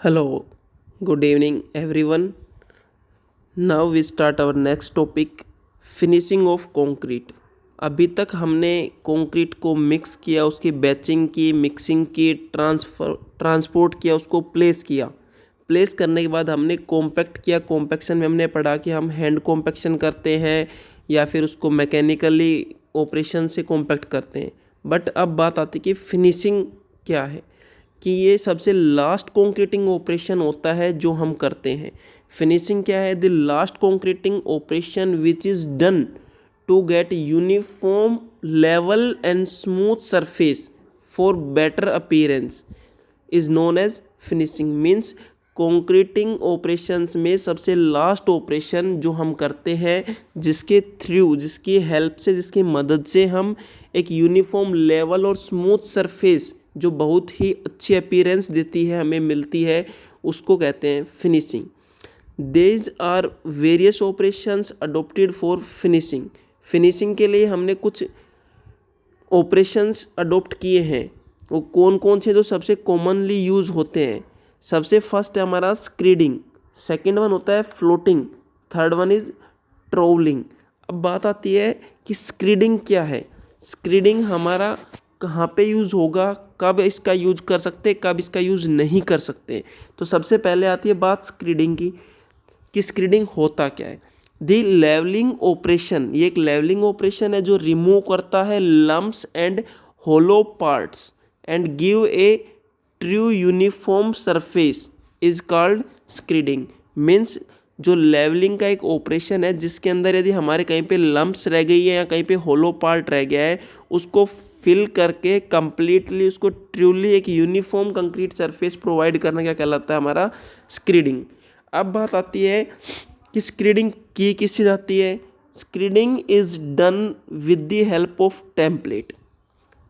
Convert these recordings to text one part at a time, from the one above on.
Hello, good evening everyone. Now we start our next topic finishing of concrete. अभी तक हमने concrete को mix किया, उसकी बैचिंग की, मिक्सिंग की, ट्रांसपोर्ट किया, उसको प्लेस किया। प्लेस करने के बाद हमने कॉम्पैक्ट किया। कॉम्पैक्शन में हमने पढ़ा कि हम हैंड कॉम्पैक्शन करते हैं या फिर उसको मैकेनिकली ऑपरेशन से कॉम्पैक्ट करते हैं। बट अब बात आती है कि फिनिशिंग क्या है, कि ये सबसे लास्ट कॉन्क्रीटिंग ऑपरेशन होता है जो हम करते हैं। फिनिशिंग क्या है? The last concreting operation which is done to get uniform level and smooth surface for better appearance is known as finishing. Means concreting operations में सबसे लास्ट ऑपरेशन जो हम करते हैं, जिसके थ्रू, जिसकी हेल्प से, जिसकी मदद से हम एक यूनिफॉर्म लेवल और स्मूथ सरफेस जो बहुत ही अच्छी अपीयरेंस देती है, हमें मिलती है, उसको कहते हैं finishing. These are various operations adopted for finishing. Finishing के लिए हमने कुछ ऑपरेशंस अडोप्ट किए हैं। वो कौन कौन से जो सबसे कॉमनली यूज़ होते हैं? सबसे फर्स्ट है हमारा स्क्रीडिंग, सेकंड वन होता है floating, third one is trowelling. अब बात आती है कि स्क्रीडिंग क्या है। स्क्रीडिंग हमारा कहाँ पे यूज़ होगा, कब इसका यूज कर सकते, कब इसका यूज़ नहीं कर सकते। तो सबसे पहले आती है बात स्क्रीडिंग की, कि स्क्रीडिंग होता क्या है। दी लेवलिंग ऑपरेशन, ये एक लेवलिंग ऑपरेशन है जो रिमूव करता है lumps and hollow parts and give a true uniform surface is called screeding. Means जो लेवलिंग का एक ऑपरेशन है जिसके अंदर यदि हमारे कहीं पे लम्प्स रह गई है या कहीं पे होलो पार्ट रह गया है, उसको फिल करके कंप्लीटली उसको ट्रूली एक यूनिफॉर्म कंक्रीट सरफेस प्रोवाइड करना क्या कहलाता है? हमारा स्क्रीडिंग। अब बात आती है कि स्क्रीडिंग की किससे जाती है। Screeding is done with the help of template.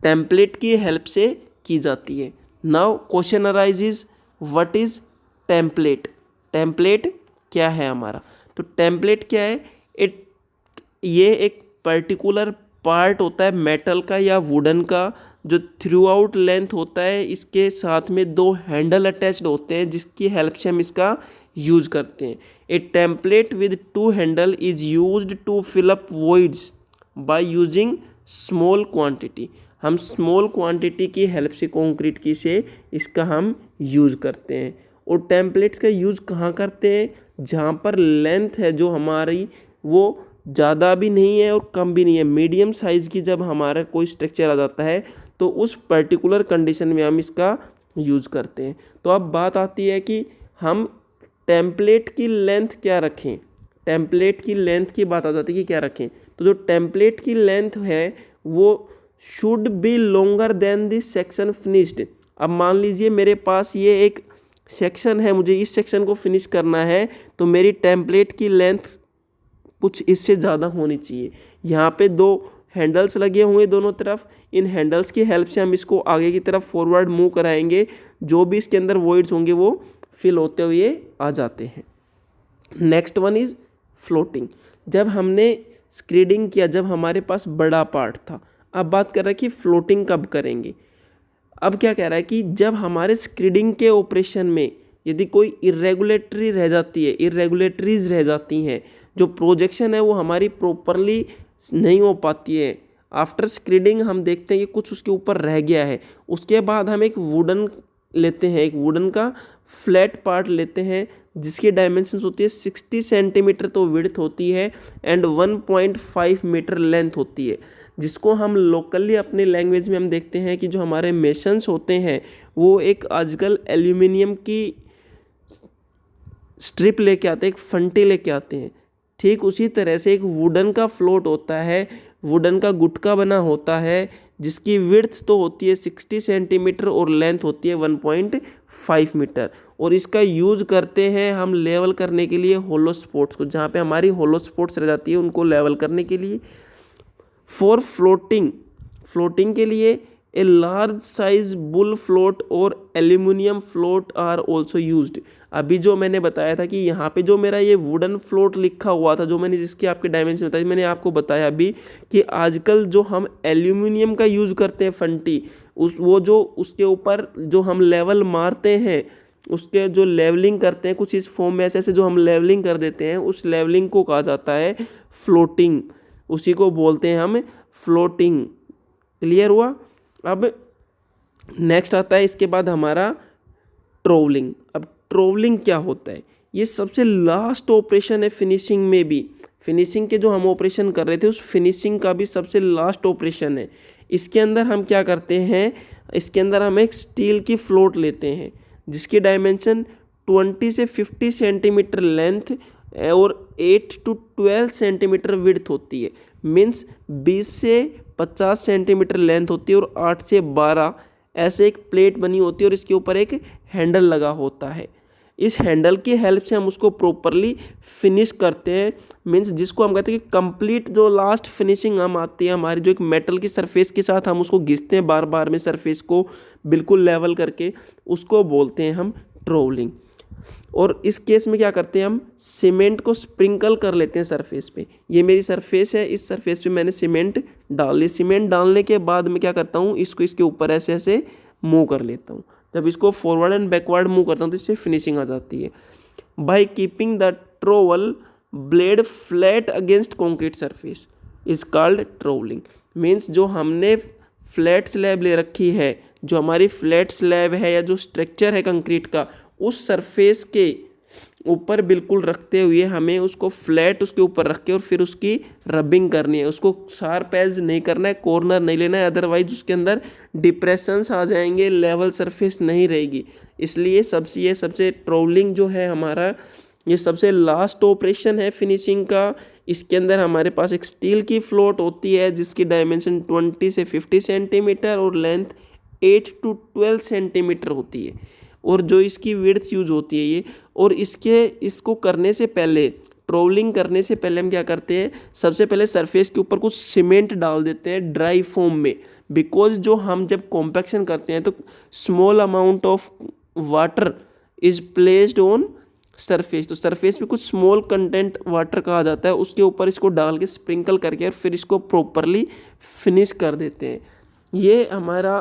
Template की हेल्प से की जाती है। Now question arises, what is template? Template क्या है हमारा? तो टेम्पलेट क्या है? ये एक पर्टिकुलर पार्ट होता है मेटल का या वुडन का, जो थ्रू आउट लेंथ होता है। इसके साथ में दो हैंडल अटैच्ड होते हैं जिसकी हेल्प से हम इसका यूज करते हैं। A template with two handle is used to fill up voids by using small quantity. हम स्मॉल क्वांटिटी की हेल्प से कंक्रीट की से इसका हम यूज़ करते हैं। और टेम्पलेट्स का यूज़ कहाँ करते हैं? जहाँ पर लेंथ है जो हमारी, वो ज़्यादा भी नहीं है और कम भी नहीं है, मीडियम साइज़ की जब हमारा कोई स्ट्रक्चर आ जाता है तो उस पर्टिकुलर कंडीशन में हम इसका यूज़ करते हैं। तो अब बात आती है कि हम टेम्पलेट की लेंथ क्या रखें। टेम्पलेट की लेंथ की बात आ जाती है कि क्या रखें। तो जो टेम्पलेट की लेंथ है वो should be longer than this section finished. अब मान लीजिए मेरे पास ये एक सेक्शन है, मुझे इस सेक्शन को फिनिश करना है, तो मेरी टेम्पलेट की लेंथ कुछ इससे ज़्यादा होनी चाहिए। यहाँ पे दो हैंडल्स लगे हुए दोनों तरफ, इन हैंडल्स की हेल्प से हम इसको आगे की तरफ फॉरवर्ड मूव कराएंगे। जो भी इसके अंदर वॉइड्स होंगे वो फिल होते हुए आ जाते हैं। Next one is floating. जब हमने स्क्रीडिंग किया, जब हमारे पास बड़ा पार्ट था, अब बात कर रहा है कि फ्लोटिंग कब करेंगे। अब क्या कह रहा है कि जब हमारे स्क्रीडिंग के ऑपरेशन में यदि कोई इरेगुलेटरी रह जाती है, इरेगुलेटरीज रह जाती हैं, जो प्रोजेक्शन है वो हमारी प्रॉपरली नहीं हो पाती है, आफ्टर स्क्रीडिंग हम देखते हैं कि कुछ उसके ऊपर रह गया है, उसके बाद हम एक वुडन लेते हैं, एक वुडन का फ्लैट पार्ट लेते हैं जिसकी डायमेंशंस होती है 60 सेंटीमीटर तो विड्थ होती है एंड 1.5 मीटर लेंथ होती है, जिसको हम लोकली अपने लैंग्वेज में हम देखते हैं कि जो हमारे मेशंस होते हैं वो एक आजकल एल्यूमिनियम की स्ट्रिप लेके आते हैं, एक फंटी लेके आते हैं। ठीक उसी तरह से एक वुडन का फ्लोट होता है, वुडन का गुटका बना होता है जिसकी विड्थ तो होती है 60 सेंटीमीटर और लेंथ होती है 1.5 मीटर। और इसका यूज़ करते हैं हम लेवल करने के लिए होलो स्पॉट्स को, जहाँ पे हमारी होलो स्पॉट्स रह जाती है उनको लेवल करने के लिए। फॉर फ्लोटिंग, फ्लोटिंग के लिए a large size bull float और aluminium float are also used. अभी जो मैंने बताया था कि यहाँ पे जो मेरा ये वुडन फ्लोट लिखा हुआ था, जो मैंने जिसकी आपके डायमेंशन बताई, मैंने आपको बताया अभी कि आजकल जो हम एल्यूमिनियम का यूज़ करते हैं फंटी, उस वो जो उसके ऊपर जो हम लेवल मारते हैं उसके जो लेवलिंग करते हैं कुछ इस फॉर्म में ऐसे ऐसे जो हम लेवलिंग कर देते हैं, उस लेवलिंग को कहा जाता है फ्लोटिंग, उसी को बोलते हैं हम फ्लोटिंग। क्लियर हुआ। अब नेक्स्ट आता है इसके बाद हमारा ट्रोवलिंग। अब ट्रोवलिंग क्या होता है, ये सबसे लास्ट ऑपरेशन है फिनिशिंग में भी। फिनिशिंग के जो हम ऑपरेशन कर रहे थे उस फिनिशिंग का भी सबसे लास्ट ऑपरेशन है। इसके अंदर हम क्या करते हैं, इसके अंदर हम एक स्टील की फ्लोट लेते हैं जिसकी डायमेंशन 20 से 50 सेंटीमीटर लेंथ और 8 to 12 सेंटीमीटर विड्थ होती है। मीन्स 20 से 50 सेंटीमीटर लेंथ होती है और 8 से 12 ऐसे एक प्लेट बनी होती है और इसके ऊपर एक हैंडल लगा होता है। इस हैंडल की हेल्प से हम उसको प्रॉपरली फिनिश करते हैं। मीन्स जिसको हम कहते हैं कि कंप्लीट जो लास्ट फिनिशिंग हम आती है हमारी, जो एक मेटल की सरफेस के साथ हम उसको घिसते हैं बार बार में सरफेस को बिल्कुल लेवल करके, उसको बोलते हैं हम ट्रोवलिंग। और इस केस में क्या करते हैं, हम सीमेंट को स्प्रिंकल कर लेते हैं सरफेस पे। ये मेरी सरफेस है, इस सरफेस पे मैंने सीमेंट डाल ली। सीमेंट डालने के बाद मैं क्या करता हूँ, इसको इसके ऊपर ऐसे ऐसे मूव कर लेता हूँ। जब इसको फॉरवर्ड एंड बैकवर्ड मूव करता हूँ तो इससे फिनिशिंग आ जाती है। By keeping the trowel blade flat against concrete surface is called trowelling. Means जो हमने फ्लैट स्लैब ले रखी है, जो हमारी फ्लैट स्लैब है या जो स्ट्रक्चर है कंक्रीट का, उस सरफेस के ऊपर बिल्कुल रखते हुए हमें उसको फ्लैट उसके ऊपर रख के और फिर उसकी रबिंग करनी है। उसको शार्प एज नहीं करना है, कॉर्नर नहीं लेना है, अदरवाइज उसके अंदर डिप्रेशंस आ जाएंगे, लेवल सरफेस नहीं रहेगी। इसलिए ये सबसे ट्रोवलिंग जो है हमारा, ये सबसे लास्ट ऑपरेशन है फिनिशिंग का। इसके अंदर हमारे पास एक स्टील की फ्लोट होती है जिसकी डायमेंशन 20 से 50 सेंटीमीटर और लेंथ 8 to 12 सेंटीमीटर होती है, और जो इसकी विड्थ यूज होती है ये। और इसको करने से पहले, ट्रोवलिंग करने से पहले हम क्या करते हैं, सबसे पहले सरफेस के ऊपर कुछ सीमेंट डाल देते हैं ड्राई फॉर्म में। बिकॉज जो हम जब कॉम्पैक्शन करते हैं तो small amount of water is placed on surface, तो सरफेस पे कुछ स्मॉल कंटेंट वाटर कहा जाता है, उसके ऊपर इसको डाल के स्प्रिंकल करके और फिर इसको प्रॉपरली फिनिश कर देते हैं। ये हमारा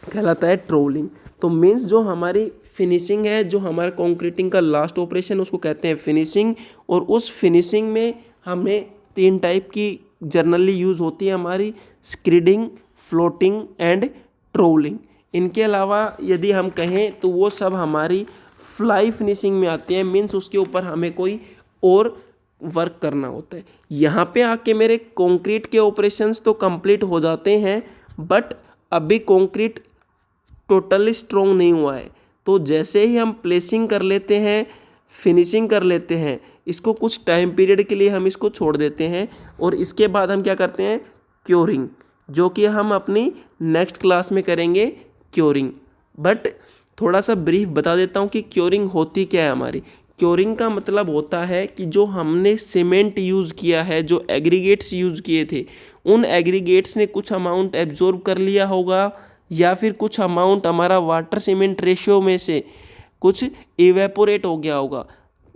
कहलाता है ट्रोवलिंग। तो मीन्स जो हमारी फिनिशिंग है, जो हमारा कंक्रीटिंग का लास्ट ऑपरेशन, उसको कहते हैं फिनिशिंग। और उस फिनिशिंग में हमें 3 टाइप की जनरली यूज़ होती है हमारी, स्क्रीडिंग, फ्लोटिंग एंड ट्रोवलिंग। इनके अलावा यदि हम कहें तो वो सब हमारी फ्लाई फिनिशिंग में आती है। मीन्स उसके ऊपर हमें कोई और वर्क करना होता है। यहाँ पे आके मेरे कंक्रीट के ऑपरेशंस तो कंप्लीट हो जाते हैं, बट अभी कंक्रीट टोटली स्ट्रॉन्ग नहीं हुआ है। तो जैसे ही हम प्लेसिंग कर लेते हैं, फिनिशिंग कर लेते हैं, इसको कुछ टाइम पीरियड के लिए हम इसको छोड़ देते हैं और इसके बाद हम क्या करते हैं, क्योरिंग, जो कि हम अपनी नेक्स्ट क्लास में करेंगे क्योरिंग। बट थोड़ा सा ब्रीफ बता देता हूँ कि क्योरिंग होती क्या है हमारी। क्योरिंग का मतलब होता है कि जो हमने सीमेंट यूज़ किया है, जो एग्रीगेट्स यूज़ किए थे, उन एग्रीगेट्स ने कुछ अमाउंट एब्जॉर्ब कर लिया होगा या फिर कुछ अमाउंट हमारा वाटर सीमेंट रेशियो में से कुछ इवेपोरेट हो गया होगा।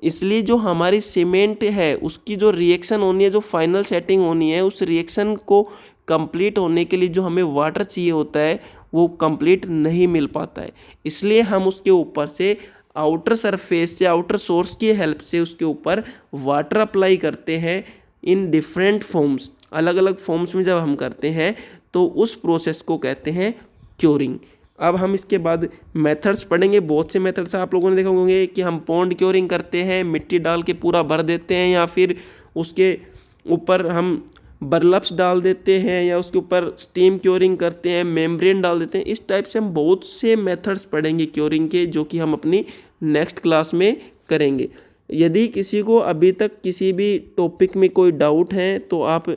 इसलिए जो हमारी सीमेंट है उसकी जो रिएक्शन होनी है, जो फाइनल सेटिंग होनी है, उस रिएक्शन को कंप्लीट होने के लिए जो हमें वाटर चाहिए होता है वो कंप्लीट नहीं मिल पाता है। इसलिए हम उसके ऊपर से आउटर सरफेस से, आउटर सोर्स की हेल्प से उसके ऊपर वाटर अप्लाई करते हैं इन डिफरेंट फॉर्म्स। अलग अलग फॉर्म्स में जब हम करते हैं तो उस प्रोसेस को कहते हैं क्योरिंग। अब हम इसके बाद मेथड्स पढ़ेंगे। बहुत से मेथड्स आप लोगों ने देखा होंगे कि हम पॉन्ड क्योरिंग करते हैं, मिट्टी डाल के पूरा भर देते हैं, या फिर उसके ऊपर हम बर्लप्स डाल देते हैं, या उसके ऊपर स्टीम क्योरिंग करते हैं, मेम्ब्रेन डाल देते हैं। इस टाइप से हम बहुत से मेथड्स पढ़ेंगे क्योरिंग के, जो कि हम अपनी नेक्स्ट क्लास में करेंगे। यदि किसी को अभी तक किसी भी टॉपिक में कोई डाउट है तो आप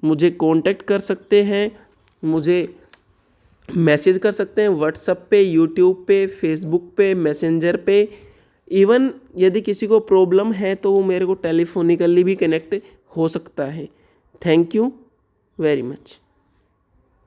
मुझे कांटेक्ट कर सकते हैं, मुझे मैसेज कर सकते हैं व्हाट्सएप पे, यूट्यूब पे, फेसबुक पे, मैसेंजर पे। इवन यदि किसी को प्रॉब्लम है तो वो मेरे को टेलीफोनिकली भी कनेक्ट हो सकता है। Thank you very much.